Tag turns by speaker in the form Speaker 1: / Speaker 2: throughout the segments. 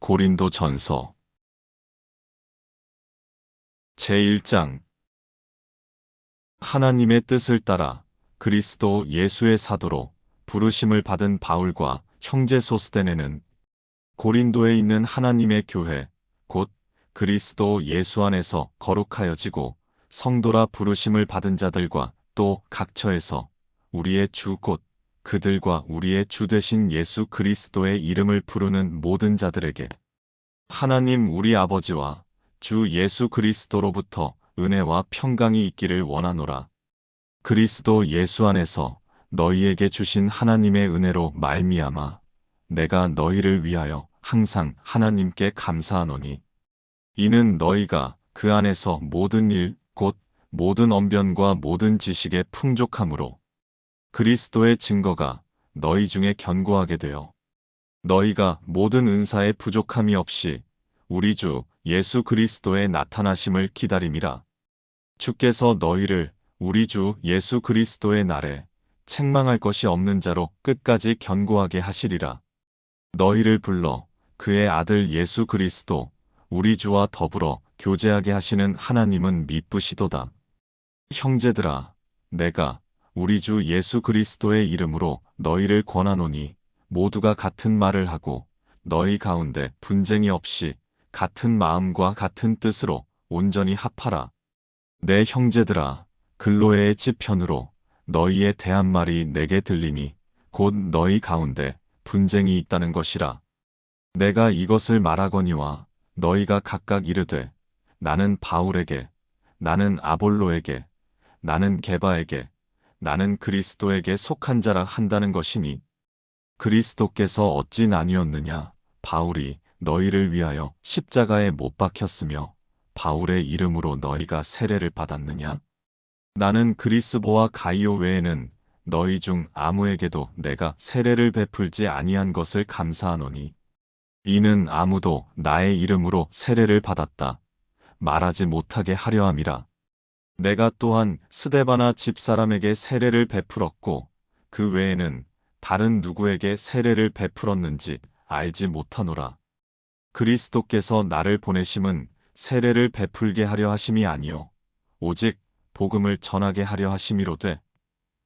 Speaker 1: 고린도전서 제1장 하나님의 뜻을 따라 그리스도 예수의 사도로 부르심을 받은 바울과 형제 소스데네는 고린도에 있는 하나님의 교회 곧 그리스도 예수 안에서 거룩하여지고 성도라 부르심을 받은 자들과 또 각처에서 우리의 주 곧 그들과 우리의 주 되신 예수 그리스도의 이름을 부르는 모든 자들에게 하나님 우리 아버지와 주 예수 그리스도로부터 은혜와 평강이 있기를 원하노라. 그리스도 예수 안에서 너희에게 주신 하나님의 은혜로 말미암아 내가 너희를 위하여 항상 하나님께 감사하노니 이는 너희가 그 안에서 모든 일 곧 모든 언변과 모든 지식의 풍족함으로 그리스도의 증거가 너희 중에 견고하게 되어 너희가 모든 은사의 부족함이 없이 우리 주 예수 그리스도의 나타나심을 기다림이라. 주께서 너희를 우리 주 예수 그리스도의 날에 책망할 것이 없는 자로 끝까지 견고하게 하시리라. 너희를 불러 그의 아들 예수 그리스도 우리 주와 더불어 교제하게 하시는 하나님은 미쁘시도다. 형제들아, 내가 우리 주 예수 그리스도의 이름으로 너희를 권하노니 모두가 같은 말을 하고 너희 가운데 분쟁이 없이 같은 마음과 같은 뜻으로 온전히 합하라. 내 형제들아, 글로에의 지편으로 너희에 대한 말이 내게 들리니 곧 너희 가운데 분쟁이 있다는 것이라. 내가 이것을 말하거니와 너희가 각각 이르되 나는 바울에게, 나는 아볼로에게, 나는 게바에게, 나는 그리스도에게 속한 자라 한다는 것이니 그리스도께서 어찌 나뉘었느냐? 바울이 너희를 위하여 십자가에 못 박혔으며 바울의 이름으로 너희가 세례를 받았느냐? 나는 그리스보와 가이오 외에는 너희 중 아무에게도 내가 세례를 베풀지 아니한 것을 감사하노니 이는 아무도 나의 이름으로 세례를 받았다 말하지 못하게 하려 함이라. 내가 또한 스데바나 집사람에게 세례를 베풀었고 그 외에는 다른 누구에게 세례를 베풀었는지 알지 못하노라. 그리스도께서 나를 보내심은 세례를 베풀게 하려 하심이 아니요 오직 복음을 전하게 하려 하심이로되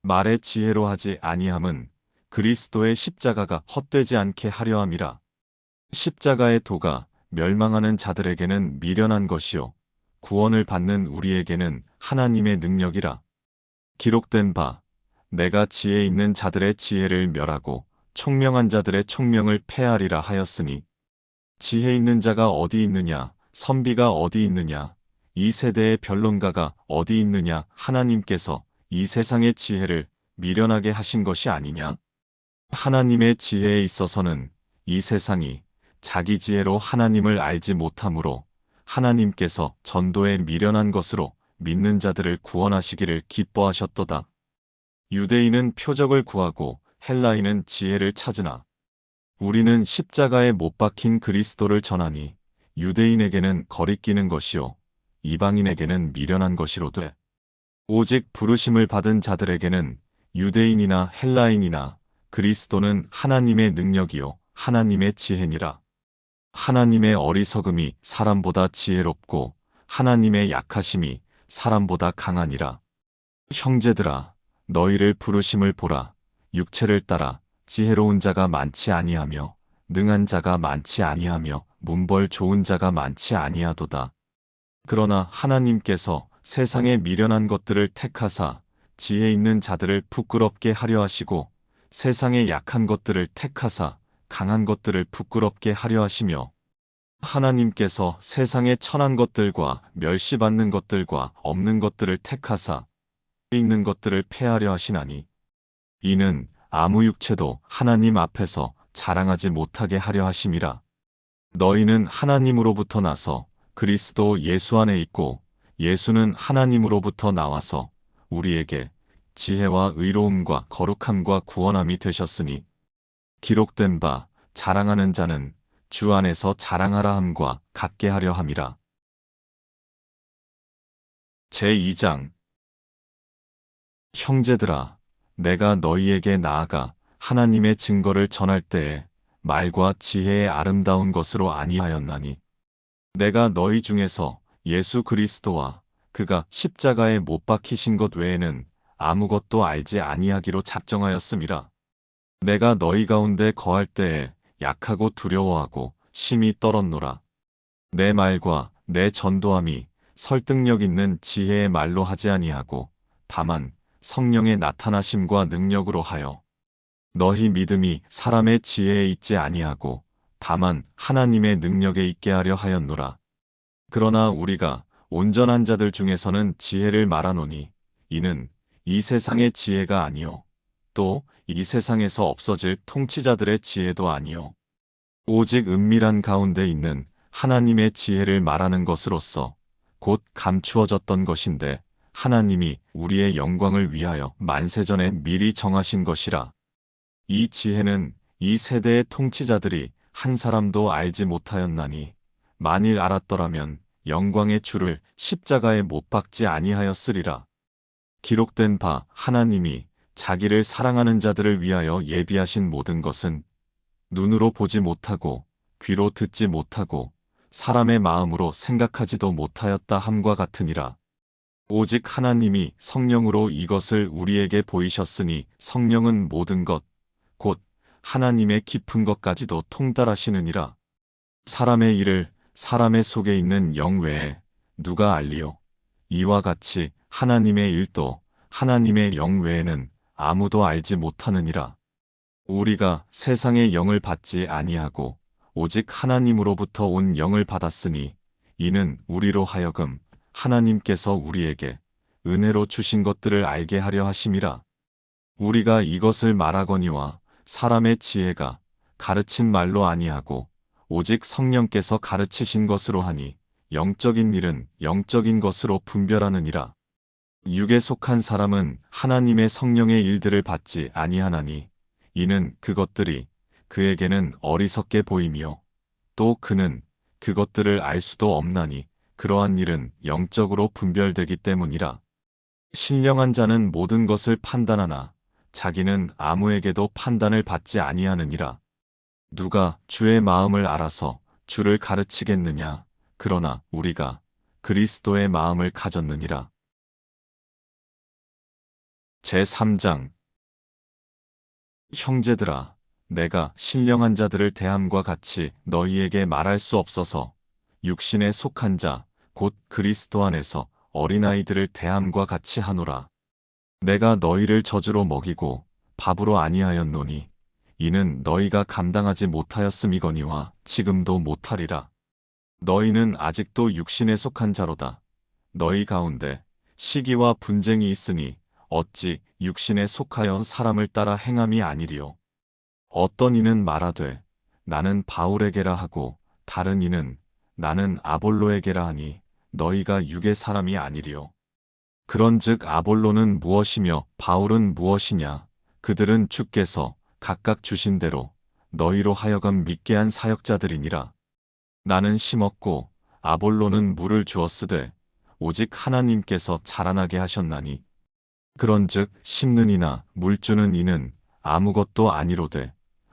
Speaker 1: 말의 지혜로 하지 아니함은 그리스도의 십자가가 헛되지 않게 하려 함이라. 십자가의 도가 멸망하는 자들에게는 미련한 것이요 구원을 받는 우리에게는 하나님의 능력이라. 기록된 바 내가 지혜 있는 자들의 지혜를 멸하고 총명한 자들의 총명을 패하리라 하였으니 지혜 있는 자가 어디 있느냐 선비가 어디 있느냐 이 세대의 변론가가 어디 있느냐 하나님께서 이 세상의 지혜를 미련하게 하신 것이 아니냐. 하나님의 지혜에 있어서는 이 세상이 자기 지혜로 하나님을 알지 못하므로 하나님께서 전도에 미련한 것으로 믿는 자들을 구원하시기를 기뻐하셨도다. 유대인은 표적을 구하고 헬라인은 지혜를 찾으나 우리는 십자가에 못 박힌 그리스도를 전하니 유대인에게는 거리끼는 것이요 이방인에게는 미련한 것이로되 오직 부르심을 받은 자들에게는 유대인이나 헬라인이나 그리스도는 하나님의 능력이요 하나님의 지혜니라. 하나님의 어리석음이 사람보다 지혜롭고 하나님의 약하심이 사람보다 강하니라. 형제들아, 너희를 부르심을 보라. 육체를 따라 지혜로운 자가 많지 아니하며 능한 자가 많지 아니하며 문벌 좋은 자가 많지 아니하도다. 그러나 하나님께서 세상에 미련한 것들을 택하사 지혜 있는 자들을 부끄럽게 하려 하시고 세상에 약한 것들을 택하사 강한 것들을 부끄럽게 하려 하시며 하나님께서 세상에 천한 것들과 멸시받는 것들과 없는 것들을 택하사 있는 것들을 폐하려 하시나니 이는 아무 육체도 하나님 앞에서 자랑하지 못하게 하려 하심이라. 너희는 하나님으로부터 나서 그리스도 예수 안에 있고 예수는 하나님으로부터 나와서 우리에게 지혜와 의로움과 거룩함과 구원함이 되셨으니 기록된 바 자랑하는 자는 주 안에서 자랑하라 함과 같게 하려 함이라. 제2장 형제들아, 내가 너희에게 나아가 하나님의 증거를 전할 때에 말과 지혜의 아름다운 것으로 아니하였나니 내가 너희 중에서 예수 그리스도와 그가 십자가에 못 박히신 것 외에는 아무것도 알지 아니하기로 작정하였음이라. 내가 너희 가운데 거할 때에 약하고 두려워하고 심히 떨었노라. 내 말과 내 전도함이 설득력 있는 지혜의 말로 하지 아니하고 다만 성령의 나타나심과 능력으로 하여 너희 믿음이 사람의 지혜에 있지 아니하고 다만 하나님의 능력에 있게 하려 하였노라. 그러나 우리가 온전한 자들 중에서는 지혜를 말하노니 이는 이 세상의 지혜가 아니요 또 이 세상에서 없어질 통치자들의 지혜도 아니요 오직 은밀한 가운데 있는 하나님의 지혜를 말하는 것으로서 곧 감추어졌던 것인데 하나님이 우리의 영광을 위하여 만세전에 미리 정하신 것이라. 이 지혜는 이 세대의 통치자들이 한 사람도 알지 못하였나니 만일 알았더라면 영광의 주를 십자가에 못 박지 아니하였으리라. 기록된 바 하나님이 자기를 사랑하는 자들을 위하여 예비하신 모든 것은 눈으로 보지 못하고 귀로 듣지 못하고 사람의 마음으로 생각하지도 못하였다 함과 같으니라. 오직 하나님이 성령으로 이것을 우리에게 보이셨으니 성령은 모든 것, 곧 하나님의 깊은 것까지도 통달하시느니라. 사람의 일을 사람의 속에 있는 영 외에 누가 알리요? 이와 같이 하나님의 일도 하나님의 영 외에는 아무도 알지 못하느니라. 우리가 세상의 영을 받지 아니하고 오직 하나님으로부터 온 영을 받았으니 이는 우리로 하여금 하나님께서 우리에게 은혜로 주신 것들을 알게 하려 하심이라. 우리가 이것을 말하거니와 사람의 지혜가 가르친 말로 아니하고 오직 성령께서 가르치신 것으로 하니 영적인 일은 영적인 것으로 분별하느니라. 육에 속한 사람은 하나님의 성령의 일들을 받지 아니하나니 이는 그것들이 그에게는 어리석게 보이며 또 그는 그것들을 알 수도 없나니 그러한 일은 영적으로 분별되기 때문이라. 신령한 자는 모든 것을 판단하나 자기는 아무에게도 판단을 받지 아니하느니라. 누가 주의 마음을 알아서 주를 가르치겠느냐? 그러나 우리가 그리스도의 마음을 가졌느니라. 제3장 형제들아, 내가 신령한 자들을 대함과 같이 너희에게 말할 수 없어서 육신에 속한 자, 곧 그리스도 안에서 어린아이들을 대함과 같이 하노라. 내가 너희를 젖으로 먹이고 밥으로 아니하였노니 이는 너희가 감당하지 못하였음이거니와 지금도 못하리라. 너희는 아직도 육신에 속한 자로다. 너희 가운데 시기와 분쟁이 있으니 어찌 육신에 속하여 사람을 따라 행함이 아니리요. 어떤 이는 말하되 나는 바울에게라 하고 다른 이는 나는 아볼로에게라 하니 너희가 육의 사람이 아니리요. 그런즉 아볼로는 무엇이며 바울은 무엇이냐? 그들은 주께서 각각 주신 대로 너희로 하여금 믿게 한 사역자들이니라. 나는 심었고 아볼로는 물을 주었으되 오직 하나님께서 자라나게 하셨나니 그런즉 심는 이나 물 주는 이는 아무것도 아니로되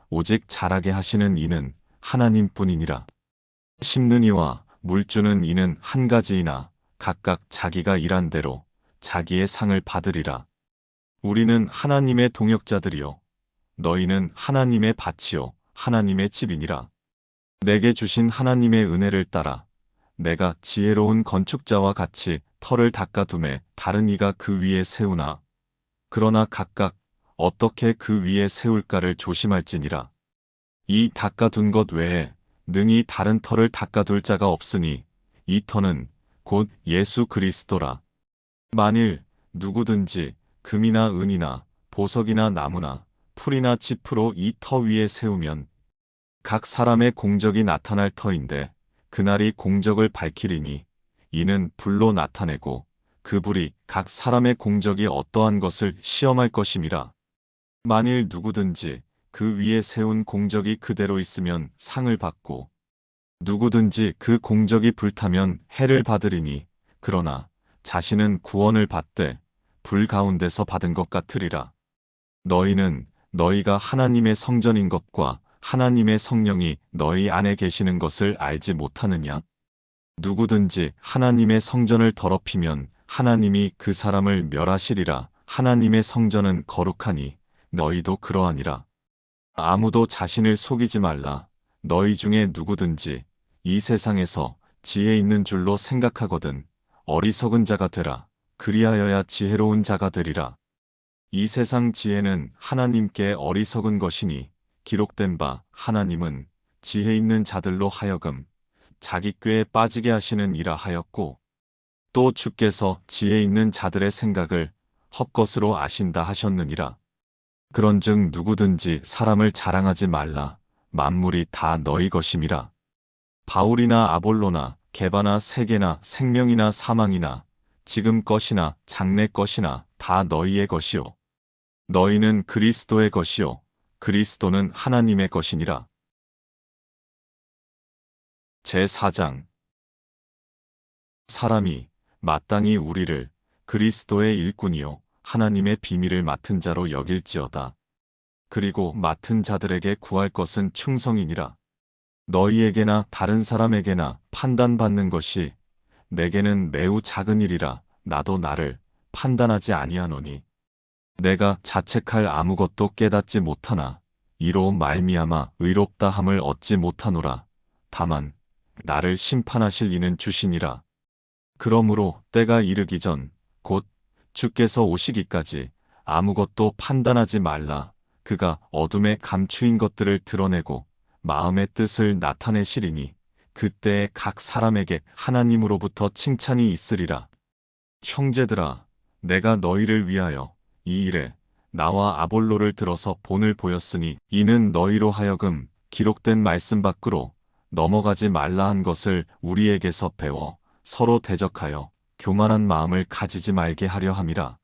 Speaker 1: 오직 자라게 하시는 이는 하나님뿐이니라. 심는 이와 물 주는 이는 한 가지이나 각각 자기가 일한 대로 자기의 상을 받으리라. 우리는 하나님의 동역자들이요 너희는 하나님의 밭이요 하나님의 집이니라. 내게 주신 하나님의 은혜를 따라 내가 지혜로운 건축자와 같이 터를 닦아둠에 다른 이가 그 위에 세우나 그러나 각각 어떻게 그 위에 세울까를 조심할지니라. 이 닦아둔 것 외에 능히 다른 터를 닦아둘 자가 없으니 이 터는 곧 예수 그리스도라. 만일 누구든지 금이나 은이나 보석이나 나무나 풀이나 짚으로 이 터 위에 세우면 각 사람의 공적이 나타날 터인데 그날이 공적을 밝히리니 이는 불로 나타내고 그 불이 각 사람의 공적이 어떠한 것을 시험할 것임이라. 만일 누구든지 그 위에 세운 공적이 그대로 있으면 상을 받고 누구든지 그 공적이 불타면 해를 받으리니 그러나 자신은 구원을 받되 불 가운데서 받은 것 같으리라. 너희는 너희가 하나님의 성전인 것과 하나님의 성령이 너희 안에 계시는 것을 알지 못하느냐? 누구든지 하나님의 성전을 더럽히면 하나님이 그 사람을 멸하시리라. 하나님의 성전은 거룩하니 너희도 그러하니라. 아무도 자신을 속이지 말라. 너희 중에 누구든지 이 세상에서 지혜 있는 줄로 생각하거든 어리석은 자가 되라. 그리하여야 지혜로운 자가 되리라. 이 세상 지혜는 하나님께 어리석은 것이니 기록된 바 하나님은 지혜 있는 자들로 하여금 자기 꾀에 빠지게 하시는 이라 하였고 또 주께서 지혜 있는 자들의 생각을 헛것으로 아신다 하셨느니라. 그런즉 누구든지 사람을 자랑하지 말라. 만물이 다 너희 것임이라. 바울이나 아볼로나 게바나 세계나 생명이나 사망이나 지금 것이나 장래 것이나 다 너희의 것이요 너희는 그리스도의 것이요 그리스도는 하나님의 것이니라. 제4장 사람이 마땅히 우리를 그리스도의 일꾼이요 하나님의 비밀을 맡은 자로 여길지어다. 그리고 맡은 자들에게 구할 것은 충성이니라. 너희에게나 다른 사람에게나 판단받는 것이 내게는 매우 작은 일이라. 나도 나를 판단하지 아니하노니 내가 자책할 아무것도 깨닫지 못하나 이로 말미암아 의롭다 함을 얻지 못하노라. 다만 나를 심판하실 이는 주시니라. 그러므로 때가 이르기 전 곧 주께서 오시기까지 아무것도 판단하지 말라. 그가 어둠에 감추인 것들을 드러내고 마음의 뜻을 나타내시리니 그때에 각 사람에게 하나님으로부터 칭찬이 있으리라. 형제들아, 내가 너희를 위하여 이 일에 나와 아볼로를 들어서 본을 보였으니 이는 너희로 하여금 기록된 말씀 밖으로 넘어가지 말라 한 것을 우리에게서 배워 서로 대적하여 교만한 마음을 가지지 말게 하려 함이라.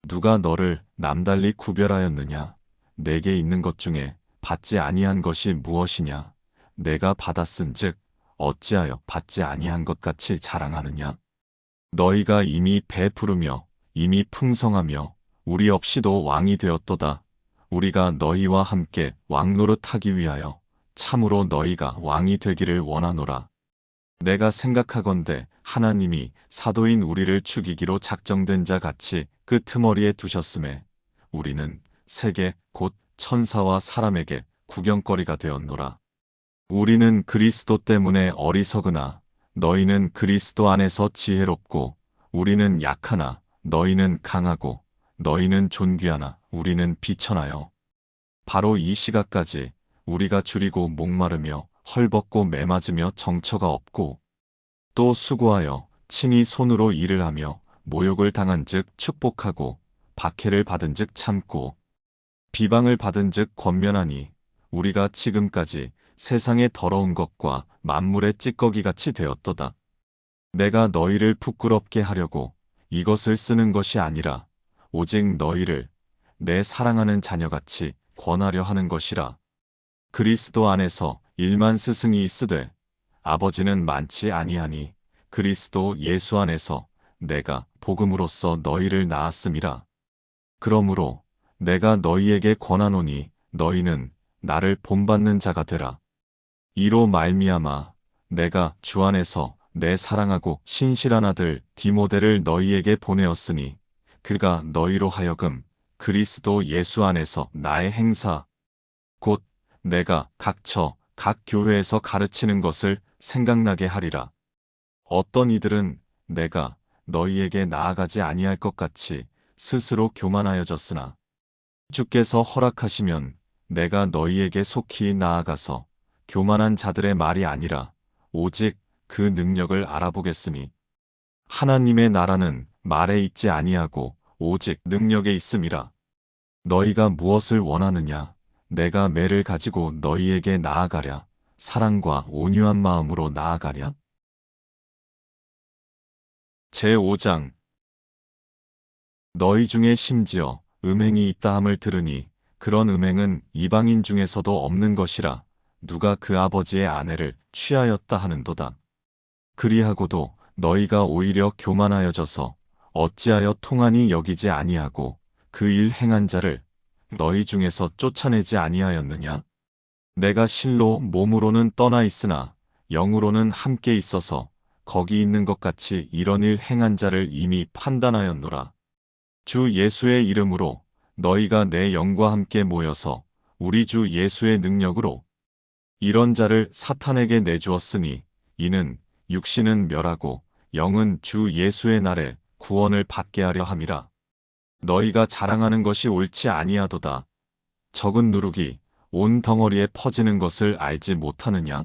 Speaker 1: 누가 너를 남달리 구별하였느냐? 내게 있는 것 중에 받지 아니한 것이 무엇이냐? 내가 받았은즉 어찌하여 받지 아니한 것 같이 자랑하느냐? 너희가 이미 배부르며 이미 풍성하며 우리 없이도 왕이 되었도다. 우리가 너희와 함께 왕노릇하기 위하여 참으로 너희가 왕이 되기를 원하노라. 내가 생각하건대 하나님이 사도인 우리를 죽이기로 작정된 자 같이 끄트머리에 두셨음에 우리는 세계 곧 천사와 사람에게 구경거리가 되었노라. 우리는 그리스도 때문에 어리석으나 너희는 그리스도 안에서 지혜롭고 우리는 약하나 너희는 강하고 너희는 존귀하나 우리는 비천하여 바로 이 시각까지 우리가 줄이고 목마르며 헐벗고 매맞으며 정처가 없고 또 수고하여 친히 손으로 일을 하며 모욕을 당한즉 축복하고 박해를 받은즉 참고 비방을 받은즉 권면하니 우리가 지금까지 세상의 더러운 것과 만물의 찌꺼기같이 되었도다. 내가 너희를 부끄럽게 하려고 이것을 쓰는 것이 아니라 오직 너희를 내 사랑하는 자녀같이 권하려 하는 것이라. 그리스도 안에서 일만 스승이 있으되 아버지는 많지 아니하니 그리스도 예수 안에서 내가 복음으로써 너희를 낳았음이라. 그러므로 내가 너희에게 권하노니 너희는 나를 본받는 자가 되라. 이로 말미암아 내가 주 안에서 내 사랑하고 신실한 아들 디모데를 너희에게 보내었으니 그가 너희로 하여금 그리스도 예수 안에서 나의 행사 곧 내가 각처 각 교회에서 가르치는 것을 생각나게 하리라. 어떤 이들은 내가 너희에게 나아가지 아니할 것 같이 스스로 교만하여졌으나 주께서 허락하시면 내가 너희에게 속히 나아가서 교만한 자들의 말이 아니라 오직 그 능력을 알아보겠으니 하나님의 나라는 말에 있지 아니하고 오직 능력에 있음이라. 너희가 무엇을 원하느냐? 내가 매를 가지고 너희에게 나아가랴. 사랑과 온유한 마음으로 나아가랴. 제5장 너희 중에 심지어 음행이 있다 함을 들으니 그런 음행은 이방인 중에서도 없는 것이라. 누가 그 아버지의 아내를 취하였다 하는도다. 그리하고도 너희가 오히려 교만하여져서 어찌하여 통한이 여기지 아니하고 그 일 행한 자를 너희 중에서 쫓아내지 아니하였느냐? 내가 실로 몸으로는 떠나 있으나 영으로는 함께 있어서 거기 있는 것 같이 이런 일 행한 자를 이미 판단하였노라. 주 예수의 이름으로 너희가 내 영과 함께 모여서 우리 주 예수의 능력으로 이런 자를 사탄에게 내주었으니 이는 육신은 멸하고 영은 주 예수의 날에 구원을 받게 하려 함이라. 너희가 자랑하는 것이 옳지 아니하도다. 적은 누룩이 온 덩어리에 퍼지는 것을 알지 못하느냐?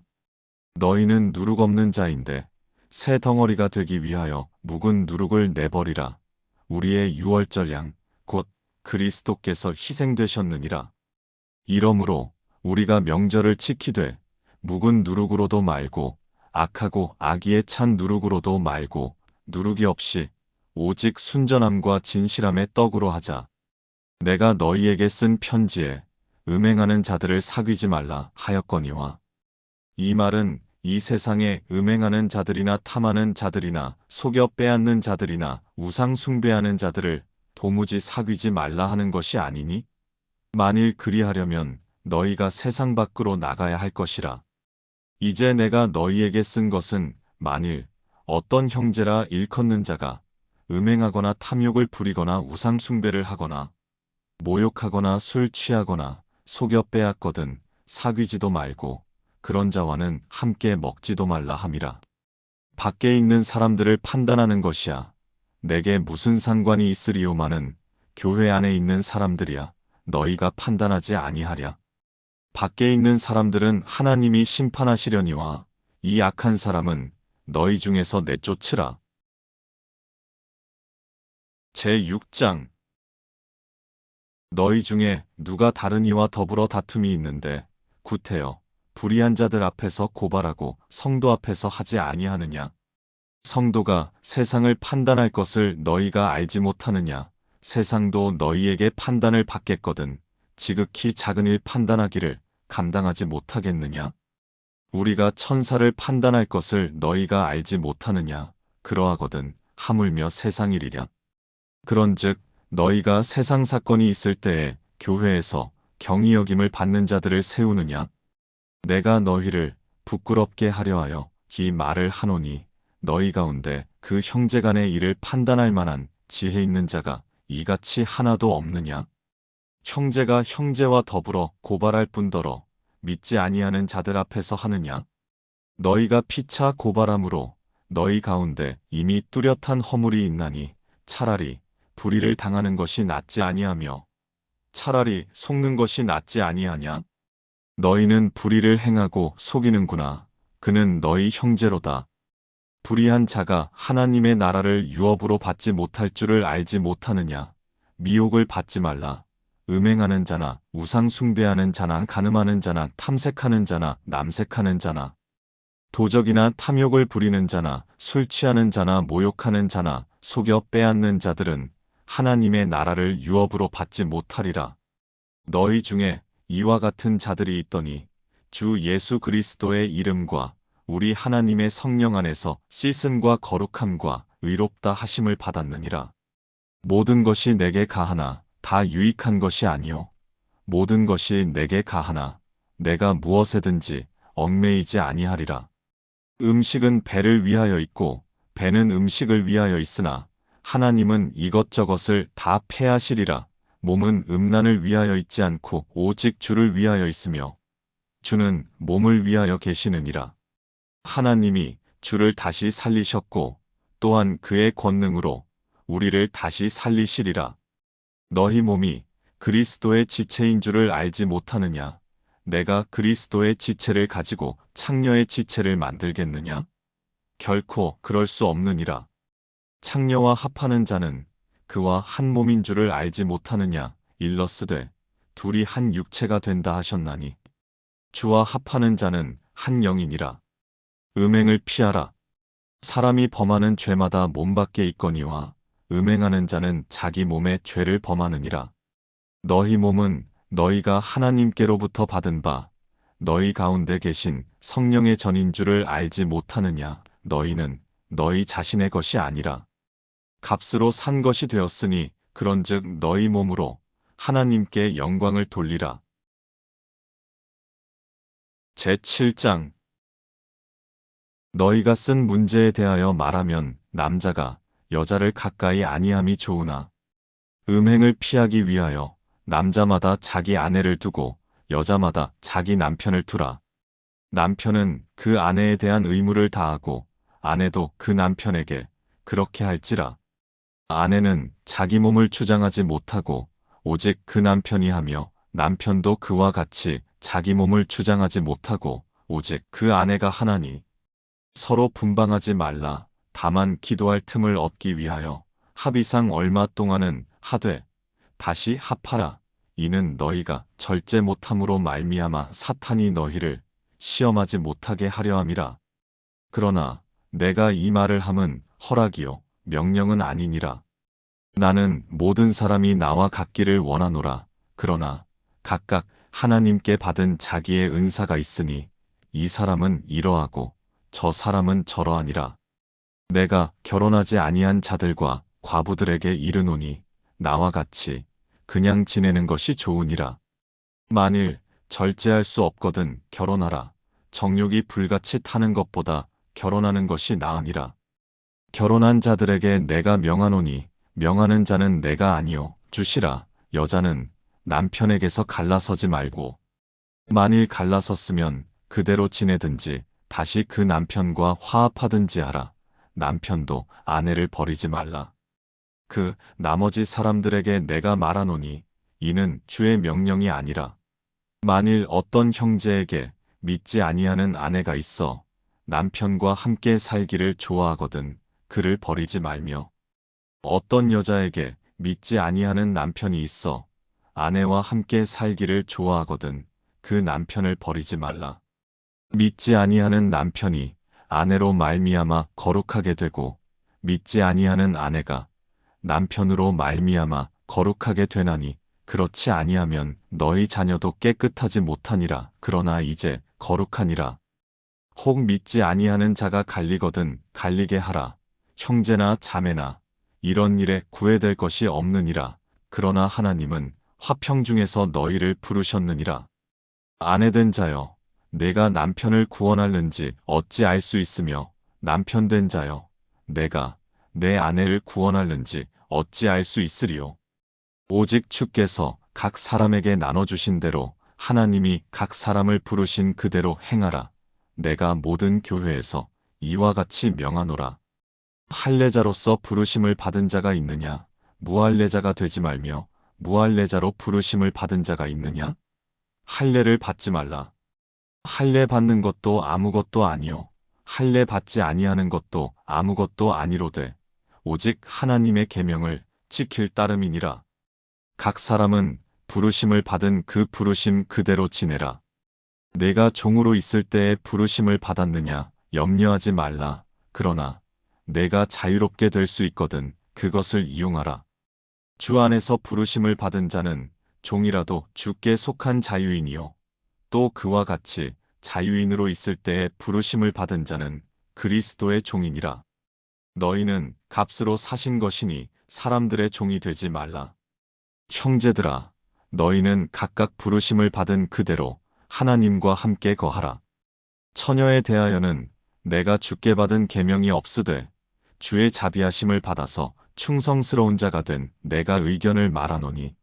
Speaker 1: 너희는 누룩 없는 자인데 새 덩어리가 되기 위하여 묵은 누룩을 내버리라. 우리의 유월절 양 곧 그리스도께서 희생되셨느니라. 이러므로 우리가 명절을 지키되 묵은 누룩으로도 말고 악하고 악의에 찬 누룩으로도 말고 누룩이 없이 오직 순전함과 진실함의 떡으로 하자. 내가 너희에게 쓴 편지에 음행하는 자들을 사귀지 말라 하였거니와 이 말은 이 세상에 음행하는 자들이나 탐하는 자들이나 속여 빼앗는 자들이나 우상 숭배하는 자들을 도무지 사귀지 말라 하는 것이 아니니 만일 그리하려면 너희가 세상 밖으로 나가야 할 것이라. 이제 내가 너희에게 쓴 것은 만일 어떤 형제라 일컫는 자가 음행하거나 탐욕을 부리거나 우상 숭배를 하거나 모욕하거나 술 취하거나 속여 빼앗거든 사귀지도 말고 그런 자와는 함께 먹지도 말라 함이라. 밖에 있는 사람들을 판단하는 것이야. 내게 무슨 상관이 있으리오마는 교회 안에 있는 사람들이야. 너희가 판단하지 아니하랴. 밖에 있는 사람들은 하나님이 심판하시려니와 이 악한 사람은 너희 중에서 내쫓으라. 제6장 너희 중에 누가 다른 이와 더불어 다툼이 있는데 구태여 불의한 자들 앞에서 고발하고 성도 앞에서 하지 아니하느냐? 성도가 세상을 판단할 것을 너희가 알지 못하느냐? 세상도 너희에게 판단을 받겠거든 지극히 작은 일 판단하기를 감당하지 못하겠느냐? 우리가 천사를 판단할 것을 너희가 알지 못하느냐? 그러하거든 하물며 세상 일이랴. 그런즉 너희가 세상 사건이 있을 때에 교회에서 경히 여김을 받는 자들을 세우느냐? 내가 너희를 부끄럽게 하려 하여 이 말을 하노니 너희 가운데 그 형제간의 일을 판단할 만한 지혜 있는 자가 이같이 하나도 없느냐? 형제가 형제와 더불어 고발할 뿐더러 믿지 아니하는 자들 앞에서 하느냐? 너희가 피차 고발함으로 너희 가운데 이미 뚜렷한 허물이 있나니 차라리 불의를 당하는 것이 낫지 아니하며 차라리 속는 것이 낫지 아니하냐? 너희는 불의를 행하고 속이는구나. 그는 너희 형제로다. 불의한 자가 하나님의 나라를 유업으로 받지 못할 줄을 알지 못하느냐? 미혹을 받지 말라. 음행하는 자나 우상 숭배하는 자나 간음하는 자나 탐색하는 자나 남색하는 자나 도적이나 탐욕을 부리는 자나 술 취하는 자나 모욕하는 자나 속여 빼앗는 자들은 하나님의 나라를 유업으로 받지 못하리라. 너희 중에 이와 같은 자들이 있더니 주 예수 그리스도의 이름과 우리 하나님의 성령 안에서 씻음과 거룩함과 의롭다 하심을 받았느니라. 모든 것이 내게 가하나 다 유익한 것이 아니요 모든 것이 내게 가하나 내가 무엇에든지 얽매이지 아니하리라. 음식은 배를 위하여 있고 배는 음식을 위하여 있으나 하나님은 이것저것을 다 패하시리라. 몸은 음란을 위하여 있지 않고 오직 주를 위하여 있으며 주는 몸을 위하여 계시느니라. 하나님이 주를 다시 살리셨고 또한 그의 권능으로 우리를 다시 살리시리라. 너희 몸이 그리스도의 지체인 줄을 알지 못하느냐? 내가 그리스도의 지체를 가지고 창녀의 지체를 만들겠느냐? 결코 그럴 수 없느니라. 창녀와 합하는 자는 그와 한 몸인 줄을 알지 못하느냐? 일러스되 둘이 한 육체가 된다 하셨나니 주와 합하는 자는 한 영이니라. 음행을 피하라. 사람이 범하는 죄마다 몸 밖에 있거니와 음행하는 자는 자기 몸에 죄를 범하느니라. 너희 몸은 너희가 하나님께로부터 받은 바 너희 가운데 계신 성령의 전인 줄을 알지 못하느냐? 너희는 너희 자신의 것이 아니라 값으로 산 것이 되었으니 그런즉 너희 몸으로 하나님께 영광을 돌리라. 제7장 너희가 쓴 문제에 대하여 말하면 남자가 여자를 가까이 아니함이 좋으나 음행을 피하기 위하여 남자마다 자기 아내를 두고 여자마다 자기 남편을 두라. 남편은 그 아내에 대한 의무를 다하고 아내도 그 남편에게 그렇게 할지라. 아내는 자기 몸을 주장하지 못하고 오직 그 남편이 하며 남편도 그와 같이 자기 몸을 주장하지 못하고 오직 그 아내가 하나니 서로 분방하지 말라. 다만 기도할 틈을 얻기 위하여 합의상 얼마 동안은 하되 다시 합하라. 이는 너희가 절제 못함으로 말미암아 사탄이 너희를 시험하지 못하게 하려 함이라. 그러나 내가 이 말을 함은 허락이요 명령은 아니니라. 나는 모든 사람이 나와 같기를 원하노라. 그러나 각각 하나님께 받은 자기의 은사가 있으니 이 사람은 이러하고 저 사람은 저러하니라. 내가 결혼하지 아니한 자들과 과부들에게 이르노니 나와 같이 그냥 지내는 것이 좋으니라. 만일 절제할 수 없거든 결혼하라. 정욕이 불같이 타는 것보다 결혼하는 것이 나으니라. 결혼한 자들에게 내가 명하노니 명하는 자는 내가 아니요 주시라. 여자는 남편에게서 갈라서지 말고 만일 갈라섰으면 그대로 지내든지 다시 그 남편과 화합하든지 하라. 남편도 아내를 버리지 말라. 그 나머지 사람들에게 내가 말하노니 이는 주의 명령이 아니라 만일 어떤 형제에게 믿지 아니하는 아내가 있어 남편과 함께 살기를 좋아하거든 그를 버리지 말며 어떤 여자에게 믿지 아니하는 남편이 있어 아내와 함께 살기를 좋아하거든 그 남편을 버리지 말라. 믿지 아니하는 남편이 아내로 말미암아 거룩하게 되고 믿지 아니하는 아내가 남편으로 말미암아 거룩하게 되나니 그렇지 아니하면 너희 자녀도 깨끗하지 못하니라. 그러나 이제 거룩하니라. 혹 믿지 아니하는 자가 갈리거든 갈리게 하라. 형제나 자매나 이런 일에 구애될 것이 없느니라. 그러나 하나님은 화평 중에서 너희를 부르셨느니라. 아내된 자여 내가 남편을 구원하는지 어찌 알 수 있으며 남편된 자여 내가 내 아내를 구원하는지 어찌 알 수 있으리요. 오직 주께서 각 사람에게 나눠주신 대로 하나님이 각 사람을 부르신 그대로 행하라. 내가 모든 교회에서 이와 같이 명하노라. 할례자로서 부르심을 받은 자가 있느냐? 무할례자가 되지 말며 무할례자로 부르심을 받은 자가 있느냐? 할례를 받지 말라. 할례 받는 것도 아무것도 아니요 할례 받지 아니하는 것도 아무것도 아니로되 오직 하나님의 계명을 지킬 따름이니라. 각 사람은 부르심을 받은 그 부르심 그대로 지내라. 내가 종으로 있을 때에 부르심을 받았느냐 염려하지 말라. 그러나 내가 자유롭게 될 수 있거든 그것을 이용하라. 주 안에서 부르심을 받은 자는 종이라도 주께 속한 자유인이요 또 그와 같이 자유인으로 있을 때에 부르심을 받은 자는 그리스도의 종이니라. 너희는 값으로 사신 것이니 사람들의 종이 되지 말라. 형제들아, 너희는 각각 부르심을 받은 그대로 하나님과 함께 거하라. 처녀에 대하여는 내가 주께 받은 계명이 없으되 주의 자비하심을 받아서 충성스러운 자가 된 내가 의견을 말하노니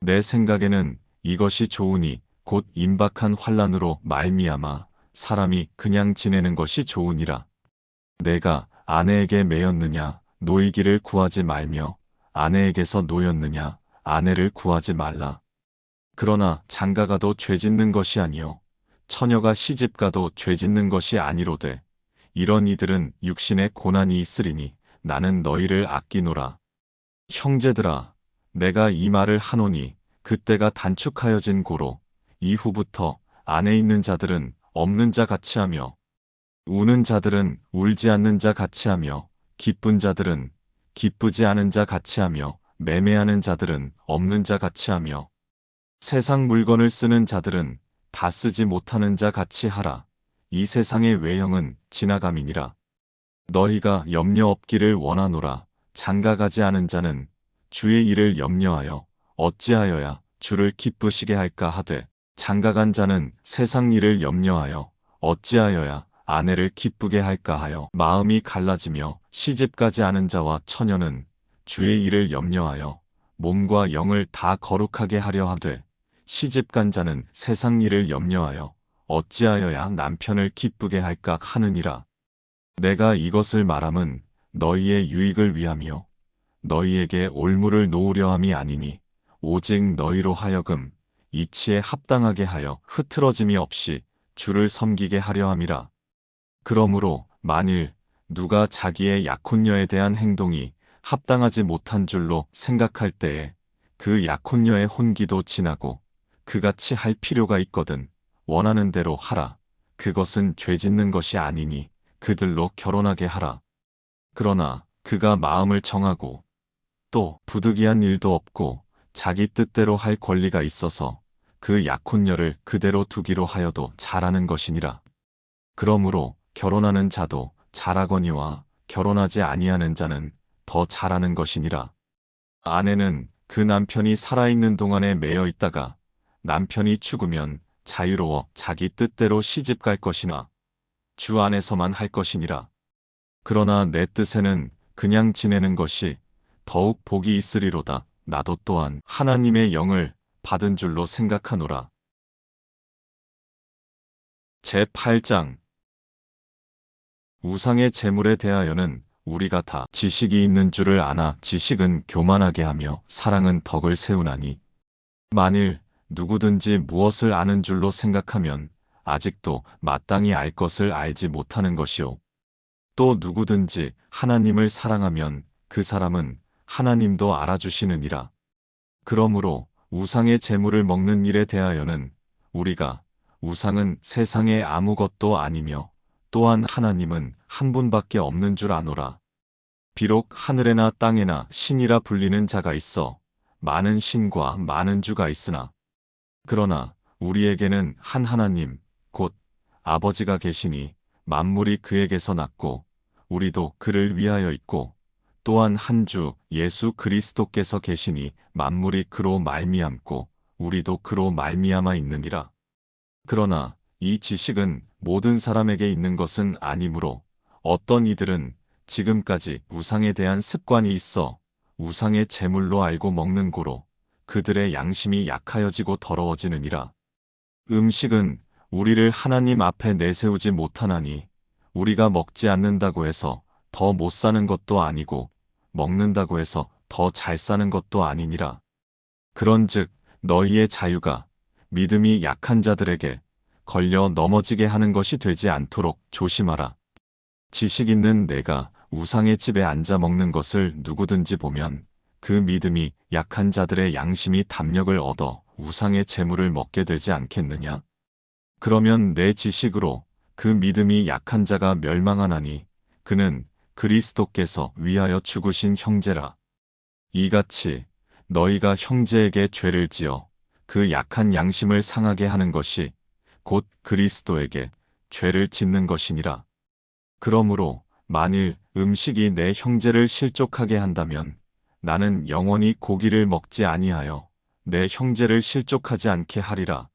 Speaker 1: 내 생각에는 이것이 좋으니 곧 임박한 환난으로 말미암아 사람이 그냥 지내는 것이 좋으니라. 내가 아내에게 매였느냐 노이기를 구하지 말며 아내에게서 노였느냐 아내를 구하지 말라. 그러나 장가가도 죄짓는 것이 아니요 처녀가 시집가도 죄짓는 것이 아니로되 이런 이들은 육신의 고난이 있으리니 나는 너희를 아끼노라. 형제들아, 내가 이 말을 하노니 그때가 단축하여진 고로 이후부터 안에 있는 자들은 없는 자 같이 하며 우는 자들은 울지 않는 자 같이 하며 기쁜 자들은 기쁘지 않은 자 같이 하며 매매하는 자들은 없는 자 같이 하며 세상 물건을 쓰는 자들은 다 쓰지 못하는 자 같이 하라. 이 세상의 외형은 지나감이니라. 너희가 염려 없기를 원하노라. 장가가지 않은 자는 주의 일을 염려하여 어찌하여야 주를 기쁘시게 할까 하되 장가간 자는 세상 일을 염려하여 어찌하여야 아내를 기쁘게 할까 하여 마음이 갈라지며 시집가지 않은 자와 처녀는 주의 일을 염려하여 몸과 영을 다 거룩하게 하려 하되 시집간 자는 세상 일을 염려하여 어찌하여야 남편을 기쁘게 할까 하느니라. 내가 이것을 말함은 너희의 유익을 위하며 너희에게 올무를 놓으려 함이 아니니 오직 너희로 하여금 이치에 합당하게 하여 흐트러짐이 없이 주를 섬기게 하려 함이라. 그러므로 만일 누가 자기의 약혼녀에 대한 행동이 합당하지 못한 줄로 생각할 때에 그 약혼녀의 혼기도 지나고 그같이 할 필요가 있거든 원하는 대로 하라. 그것은 죄 짓는 것이 아니니 그들로 결혼하게 하라. 그러나 그가 마음을 정하고 또 부득이한 일도 없고 자기 뜻대로 할 권리가 있어서 그 약혼녀를 그대로 두기로 하여도 잘하는 것이니라. 그러므로 결혼하는 자도 잘하거니와 결혼하지 아니하는 자는 더 잘하는 것이니라. 아내는 그 남편이 살아있는 동안에 매여 있다가 남편이 죽으면 자유로워 자기 뜻대로 시집갈 것이나 주 안에서만 할 것이니라. 그러나 내 뜻에는 그냥 지내는 것이 더욱 복이 있으리로다. 나도 또한 하나님의 영을 받은 줄로 생각하노라. 제8장 우상의 제물에 대하여는 우리가 다 지식이 있는 줄을 아나 지식은 교만하게 하며 사랑은 덕을 세우나니 만일 누구든지 무엇을 아는 줄로 생각하면 아직도 마땅히 알 것을 알지 못하는 것이요. 또 누구든지 하나님을 사랑하면 그 사람은 하나님도 알아주시느니라. 그러므로 우상의 제물을 먹는 일에 대하여는 우리가 우상은 세상에 아무것도 아니며 또한 하나님은 한 분밖에 없는 줄 아노라. 비록 하늘에나 땅에나 신이라 불리는 자가 있어 많은 신과 많은 주가 있으나 그러나 우리에게는 한 하나님 곧 아버지가 계시니 만물이 그에게서 났고 우리도 그를 위하여 있고 또한 한 주 예수 그리스도께서 계시니 만물이 그로 말미암고 우리도 그로 말미암아 있느니라. 그러나 이 지식은 모든 사람에게 있는 것은 아니므로 어떤 이들은 지금까지 우상에 대한 습관이 있어 우상의 제물로 알고 먹는 고로 그들의 양심이 약하여지고 더러워지느니라. 음식은 우리를 하나님 앞에 내세우지 못하나니 우리가 먹지 않는다고 해서 더 못 사는 것도 아니고 먹는다고 해서 더 잘 사는 것도 아니니라. 그런즉 너희의 자유가 믿음이 약한 자들에게 걸려 넘어지게 하는 것이 되지 않도록 조심하라. 지식 있는 내가 우상의 집에 앉아 먹는 것을 누구든지 보면 그 믿음이 약한 자들의 양심이 담력을 얻어 우상의 재물을 먹게 되지 않겠느냐? 그러면 내 지식으로 그 믿음이 약한 자가 멸망하나니 그는 그리스도께서 위하여 죽으신 형제라. 이같이 너희가 형제에게 죄를 지어 그 약한 양심을 상하게 하는 것이 곧 그리스도에게 죄를 짓는 것이니라. 그러므로 만일 음식이 내 형제를 실족하게 한다면 나는 영원히 고기를 먹지 아니하여 내 형제를 실족하지 않게 하리라.